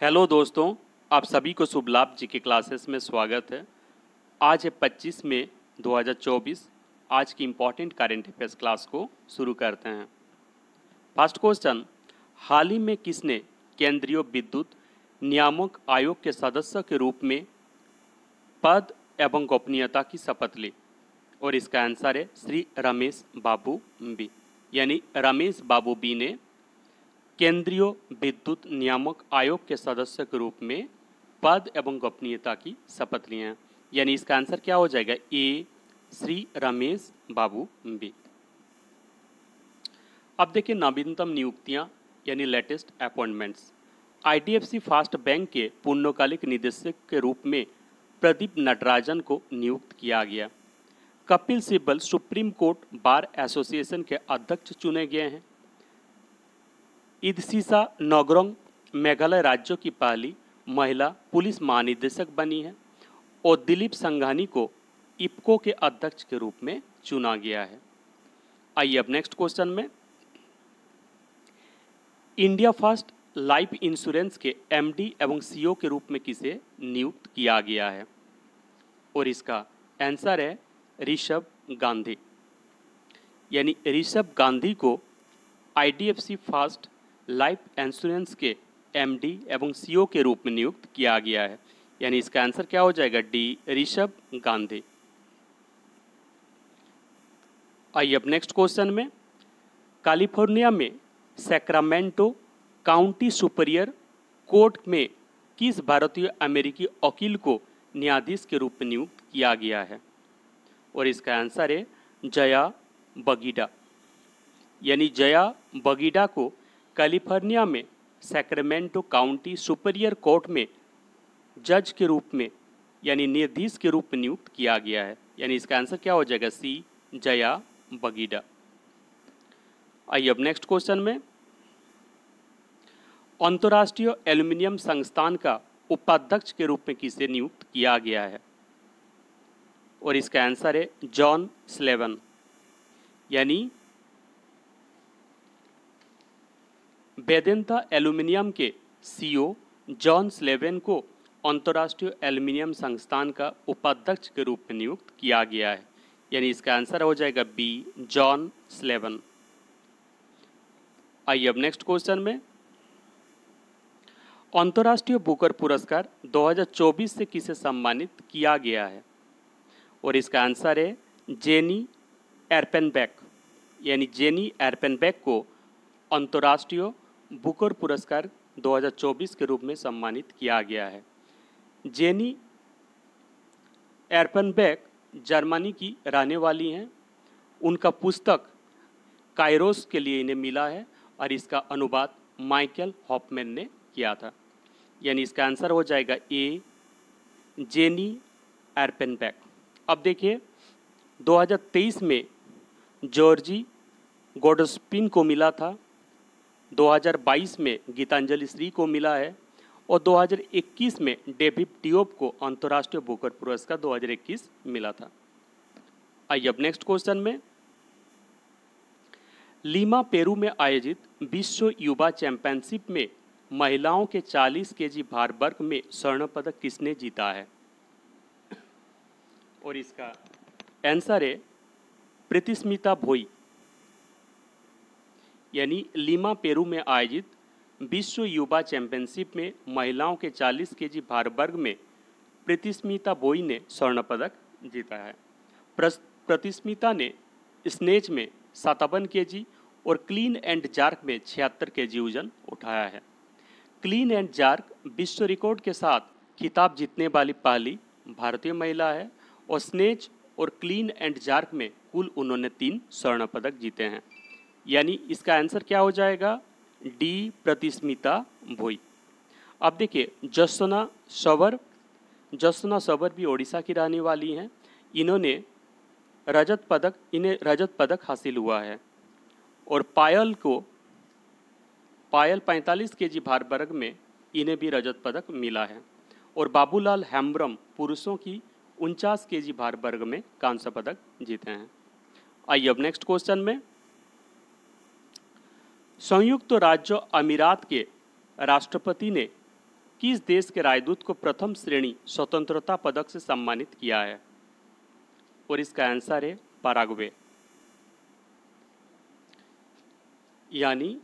Hello दोस्तों, आप सभी को शुभ लाभ जी के क्लासेस में स्वागत है। आज है 25 मई 2024। आज की इम्पॉर्टेंट करेंट अफेयर्स क्लास को शुरू करते हैं। फर्स्ट क्वेश्चन, हाल ही में किसने केंद्रीय विद्युत नियामक आयोग के सदस्य के रूप में पद एवं गोपनीयता की शपथ ली? और इसका आंसर है श्री रमेश बाबू बी। यानी रमेश बाबू बी ने केंद्रीय विद्युत नियामक आयोग के सदस्य के रूप में पद एवं गोपनीयता की शपथ लिए हैं। यानी इसका आंसर क्या हो जाएगा? ए, श्री रमेश बाबू बी। अब देखिए नवीनतम नियुक्तियां यानी latest appointments. IDFC first bank के पूर्णकालिक निदेशक के रूप में प्रदीप नटराजन को नियुक्त किया गया। Kapil Sibal supreme court bar association के अध्यक्ष चुने गए हैं। इदसिसा नगरोंग मेघालय राज्य की पहली महिला पुलिस महानिदेशक बनी है। और दिलीप संघानी को इप्को के अध्यक्ष के रूप में चुना गया है। आइए अब नेक्स्ट क्वेश्चन में, इंडिया फर्स्ट लाइफ इंश्योरेंस के एमडी एवं सीईओ के रूप में किसे नियुक्त किया गया है? और इसका आंसर है ऋषभ गांधी। यानी ऋषभ गांधी को आईडीएफसी फर्स्ट लाइफ इंश्योरेंस के एमडी एवं सीईओ के रूप में नियुक्त किया गया है। यानी इसका आंसर क्या हो जाएगा? डी, ऋषभ गांधी। आइए अब नेक्स्ट क्वेश्चन में, कैलिफोर्निया में सैक्रामेंटो काउंटी सुपीरियर कोर्ट में किस भारतीय अमेरिकी वकील को न्यायाधीश के रूप में नियुक्त किया गया है? और इसका आंसर है जया बगीडा। यानी जया बगीडा को कैलिफोर्निया में सैक्रामेंटो काउंटी सुपीरियर कोर्ट में जज के रूप में यानी न्यायाधीश के रूप में नियुक्त किया गया है। यानी इसका आंसर क्या हो जाएगा? सी, जया बगीडा। आइए अब नेक्स्ट क्वेश्चन में, अंतर्राष्ट्रीय एल्यूमिनियम संस्थान का उपाध्यक्ष के रूप में किसे नियुक्त किया गया है? और इसका आंसर है जॉन स्लेवन। यानी वेदेंता एल्यूमिनियम के सीईओ जॉन स्लेवन को अंतर्राष्ट्रीय एल्यूमिनियम संस्थान का उपाध्यक्ष के रूप में नियुक्त किया गया है। यानी इसका आंसर हो जाएगा बी, जॉन स्लेवन। आइए अब नेक्स्ट क्वेश्चन में, अंतर्राष्ट्रीय बुकर पुरस्कार 2024 से किसे सम्मानित किया गया है? और इसका आंसर है जेनी एर्पेनबेक। यानी जेनी एर्पेनबेक को अंतर्राष्ट्रीय बुकर पुरस्कार 2024 के रूप में सम्मानित किया गया है। जेनी एर्पेनबेक जर्मनी की रहने वाली हैं। उनका पुस्तक काइरोस के लिए इन्हें मिला है और इसका अनुवाद माइकल हॉफमैन ने किया था। यानी इसका आंसर हो जाएगा ए, जेनी एर्पेनबेक। अब देखिए 2023 में जॉर्जी गोडस्पिन को मिला था, 2022 में गीतांजलि श्री को मिला है और 2021 में डेविड डियोप को अंतर्राष्ट्रीय बुकर पुरस्कार 2021 मिला था। आइए अब नेक्स्ट क्वेश्चन में, लीमा पेरू में आयोजित विश्व युवा चैंपियनशिप में महिलाओं के 40 केजी भार वर्ग में स्वर्ण पदक किसने जीता है? और इसका आंसर है प्रीतिस्मिता भोई। यानी लीमा पेरू में आयोजित विश्व युवा चैंपियनशिप में महिलाओं के 40 केजी भार वर्ग में प्रीतिस्मिता भोई ने स्वर्ण पदक जीता है। प्रीतिस्मिता ने स्नेच में 57 केजी और क्लीन एंड जार्क में 76 केजी वजन उठाया है। क्लीन एंड जार्क विश्व रिकॉर्ड के साथ खिताब जीतने वाली पहली भारतीय महिला है और स्नेच और क्लीन एंड जार्क में कुल उन्होंने 3 स्वर्ण पदक जीते हैं। यानी इसका आंसर क्या हो जाएगा? डी, प्रीतिस्मिता भोई। अब देखिए जसना सबर भी ओडिशा की रहने वाली हैं। इन्हें रजत पदक हासिल हुआ है। और पायल 45 केजी भार वर्ग में इन्हें भी रजत पदक मिला है। और बाबूलाल हेम्ब्रम पुरुषों की 49 केजी भार वर्ग में कांस्य पदक जीते हैं। आइए अब नेक्स्ट क्वेश्चन में, संयुक्त राज्य अमीरात के राष्ट्रपति ने किस देश के राजदूत को प्रथम श्रेणी स्वतंत्रता पदक से सम्मानित किया है? और इसका आंसर है पैराग्वे। यानी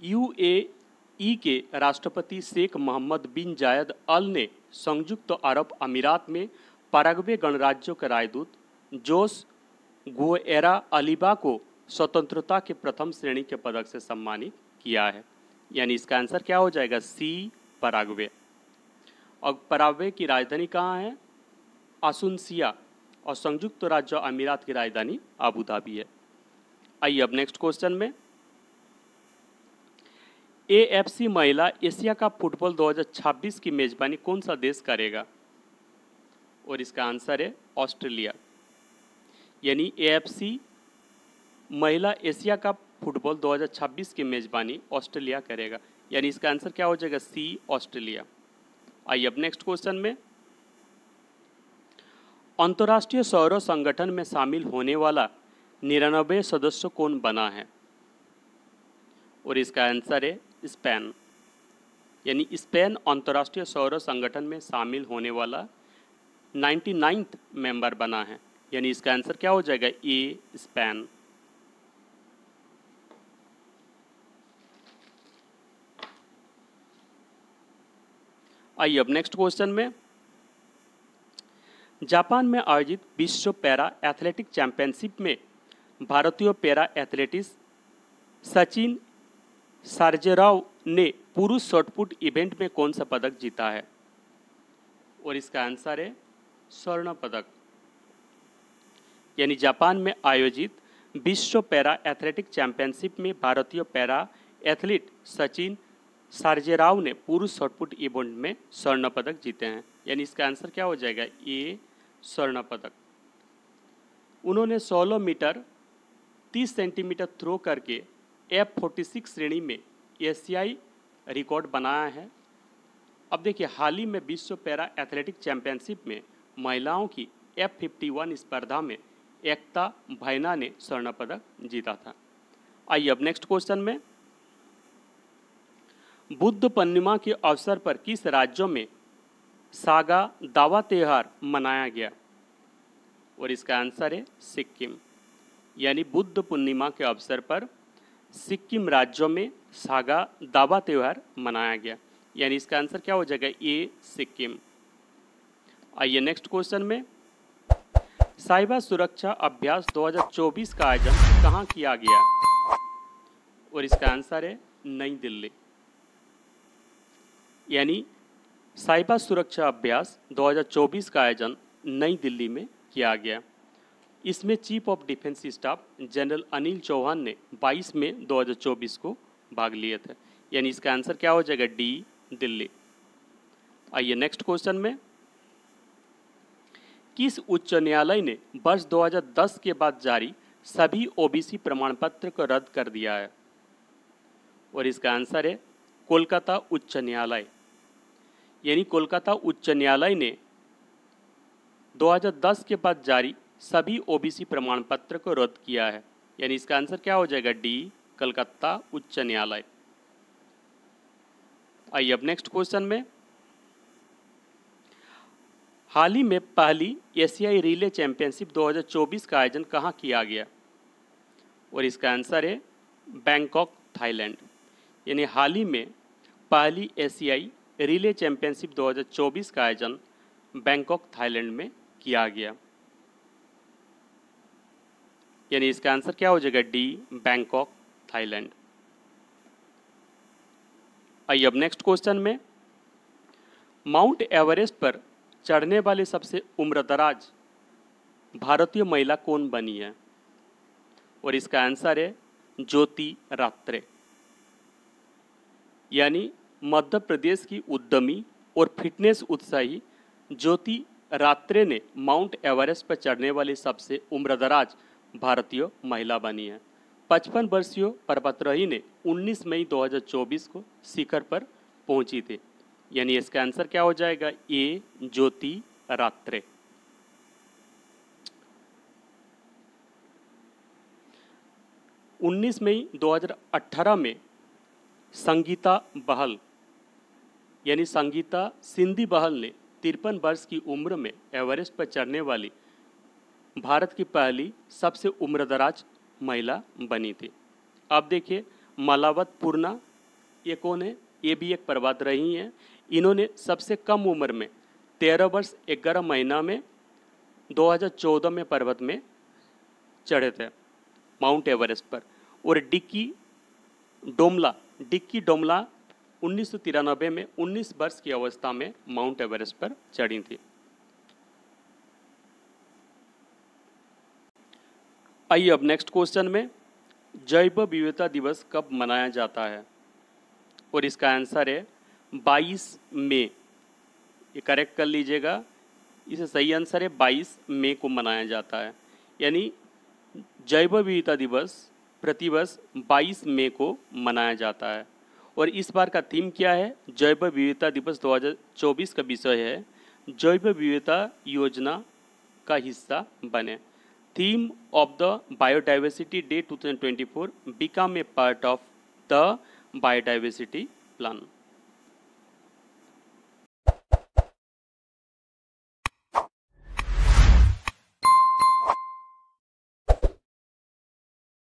यूएई के राष्ट्रपति शेख मोहम्मद बिन जायद अल ने संयुक्त अरब अमीरात में पैराग्वे गणराज्य के राजदूत जोस गुएरा अलीबा को स्वतंत्रता के प्रथम श्रेणी के पदक से सम्मानित किया है। यानी इसका आंसर क्या हो जाएगा? सी, पैराग्वे। और पैराग्वे की राजधानी कहाँ है? असुन्सिया। और संयुक्त राज्य अमीरात की राजधानी अबू धाबी है। आइए अब नेक्स्ट क्वेश्चन में, एएफसी महिला एशिया कप फुटबॉल 2026 की मेजबानी कौन सा देश करेगा? और इसका आंसर है ऑस्ट्रेलिया। यानी एएफसी महिला एशिया कप फुटबॉल 2026 की मेजबानी ऑस्ट्रेलिया करेगा। यानी इसका आंसर क्या हो जाएगा? सी, ऑस्ट्रेलिया। आइए अब नेक्स्ट क्वेश्चन में, अंतर्राष्ट्रीय सौर संगठन में शामिल होने वाला 99 सदस्य कौन बना है? और इसका आंसर है स्पेन। यानी स्पेन अंतर्राष्ट्रीय सौर संगठन में शामिल होने वाला 99th मेंबर बना है। यानी इसका आंसर क्या हो जाएगा? ए, स्पेन। आइए अब नेक्स्ट क्वेश्चन में, जापान में आयोजित विश्व पैरा एथलेटिक चैंपियनशिप में भारतीय पैरा एथलेटिक्स सचिन सर्जेराव ने पुरुष शॉटपुट इवेंट में कौन सा पदक जीता है? और इसका आंसर है स्वर्ण पदक। यानी जापान में आयोजित विश्व पैरा एथलेटिक चैंपियनशिप में भारतीय पैरा एथलीट सचिन सर्जेराव ने पुरुष शॉटपुट इवेंट में स्वर्ण पदक जीते हैं। यानी इसका आंसर क्या हो जाएगा? ए, स्वर्ण पदक। उन्होंने 16 मीटर 30 सेंटीमीटर थ्रो करके F46 श्रेणी में एशियाई रिकॉर्ड बनाया है। अब देखिए, हाल ही में विश्व पैरा एथलेटिक चैंपियनशिप में महिलाओं की F51 स्पर्धा में एकता भैना ने स्वर्ण पदक जीता था। आइए अब नेक्स्ट क्वेश्चन में, बुद्ध पूर्णिमा के अवसर पर किस राज्यों में सागा दावा त्योहार मनाया गया? और इसका आंसर है सिक्किम। यानी बुद्ध पूर्णिमा के अवसर पर सिक्किम राज्यों में सागा दावा त्योहार मनाया गया। यानी इसका आंसर क्या हो जाएगा? ए, सिक्किम। आइए नेक्स्ट क्वेश्चन में, साइबर सुरक्षा अभ्यास 2024 का आयोजन कहाँ किया गया? और इसका आंसर है नई दिल्ली। यानी साइबर सुरक्षा अभ्यास 2024 का आयोजन नई दिल्ली में किया गया। इसमें chief of defence staff general Anil Chauhan ने 22 मई 2024 को भाग लिए थे। यानी इसका आंसर क्या हो जाएगा? डी, दिल्ली। आइए नेक्स्ट क्वेश्चन में, किस उच्च न्यायालय ने वर्ष 2010 के बाद जारी सभी ओबीसी प्रमाण पत्र को रद्द कर दिया है? और इसका आंसर है कोलकाता उच्च न्यायालय। यानी कोलकाता उच्च न्यायालय ने 2010 के बाद जारी सभी ओबीसी प्रमाण पत्र को रद्द किया है। यानी इसका आंसर क्या हो जाएगा? डी, कलकत्ता उच्च न्यायालय। आइए अब नेक्स्ट क्वेश्चन में, हाल ही में पहली एशियाई रिले चैंपियनशिप 2024 का आयोजन कहाँ किया गया? और इसका आंसर है बैंकॉक, थाईलैंड। यानी हाल ही में पहली एशियाई रिले चैंपियनशिप 2024 का आयोजन बैंकॉक, थाईलैंड में किया गया। यानी इसका आंसर क्या हो जाएगा? D, Bangkok, Thailand. आइए अब नेक्स्ट क्वेश्चन में, माउंट एवरेस्ट पर चढ़ने वाली सबसे उम्रदराज भारतीय महिला कौन बनी है? और इसका आंसर है ज्योति रात्रे। यानी मध्य प्रदेश की उद्यमी और फिटनेस उत्साही ज्योति रात्रे ने माउंट एवरेस्ट पर चढ़ने वाली सबसे उम्रदराज भारतीय महिला बनी है। 55 वर्षीय पर्वतारोही ने 19 मई 2024 को शिखर पर पहुंची थी। यानी इसका आंसर क्या हो जाएगा? ए, ज्योति रात्रे। उन्नीस मई 2018 में संगीता बहल यानी संगीता सिंधी बहल ने 53 वर्ष की उम्र में एवरेस्ट पर चढ़ने वाली भारत की पहली सबसे उम्रदराज महिला बनी थी। अब देखिए मालावत पूर्णा, ये कौन है? ये भी एक पर्वत रही हैं। इन्होंने सबसे कम उम्र में 13 वर्ष 11 महीना में 2014 में पर्वत में चढ़े थे माउंट एवरेस्ट पर। और डिक्की डोमला 1993 में 19 वर्ष की अवस्था में माउंट एवरेस्ट पर चढ़ी थी। आइए अब नेक्स्ट क्वेश्चन में, जैव विविधता दिवस कब मनाया जाता है? और इसका आंसर है 22 मई। ये करेक्ट कर लीजिएगा, इसे सही आंसर है 22 मई को मनाया जाता है। यानी जैव विविधता दिवस प्रतिवर्ष 22 मई को मनाया जाता है। और इस बार का थीम क्या है? जैव विविधता दिवस 2024 का विषय है जैव विविधता योजना का हिस्सा बने। Theme of the biodiversity day 2024 become a part of the biodiversity plan.